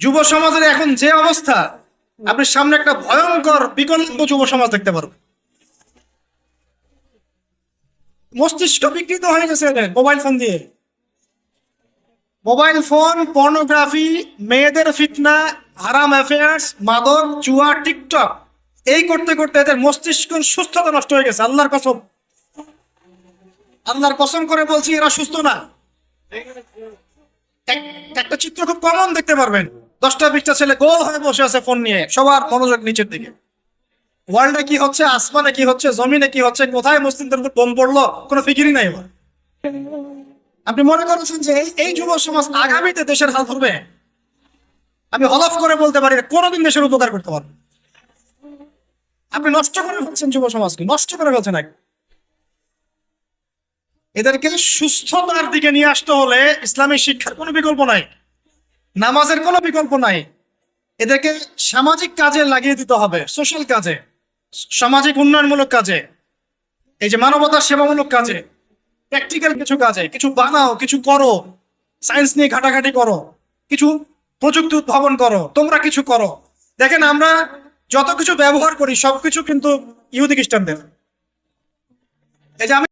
যুব সমাজের এখন যে অবস্থা, আপনি সামনে একটা ভয়ঙ্কর বিকল্প যুব সমাজ দেখতে পারবেন। মস্তিষ্ক বিকৃত হয়ে গেছে এদের মোবাইল ফোন দিয়ে। মোবাইল ফোন, পর্নোগ্রাফি, মেয়েদের ফিতনা, হারাম অ্যাফেয়ার্স, মাদক, জুয়া, টিকটক, এই করতে করতে এদের মস্তিষ্ক সুস্থতা নষ্ট হয়ে গেছে। আল্লাহর কসম, আল্লাহর কসম করে বলছি, এরা সুস্থ না। একটা চিত্র খুব কমন দেখতে পারবেন, 10টা 20টা ছেলে গোল হয়ে বসে আছে ফোন নিয়ে, সবার মনোযোগ নিচের দিকে। ওয়ার্ল্ডে কি হচ্ছে, আসমানে কি হচ্ছে, জমিনে কি হচ্ছে, কোথায় মুসলিমদের উপর বোম পড়লো, কোনো ফিকিরই নাই এবার। আপনি মনে করেছেন যে এই যুব সমাজ আগামীতে দেশের হাল ধরবে? আমি হলফ করে বলতে পারি কোনোদিন দেশের উপকার করতে পারবে। আপনি নষ্ট করে ফেলছেন যুব সমাজকে, নষ্ট করে ফেলছেন। এদেরকে সুস্থতার দিকে নিয়ে আসতে হলে ইসলামী শিক্ষার কোনো বিকল্প নাই, নামাজের কোনো বিকল্প নাই। এদেরকে সামাজিক কাজে লাগিয়ে দিতে হবে, সোশ্যাল কাজে, সামাজিক উন্নয়নমূলক কাজে, এই যে মানবতার সেবামূলক কাজে, প্র্যাকটিক্যাল কিছু কাজে। কিছু বানাও, কিছু করো, সায়েন্স নিয়ে ঘাটাঘাটি করো, কিছু প্রযুক্তি উদ্ভাবন করো, তোমরা কিছু করো। দেখেন, আমরা যত কিছু ব্যবহার করি সবকিছু কিন্তু ইহুদি খ্রিস্টানদের। এই যে আমি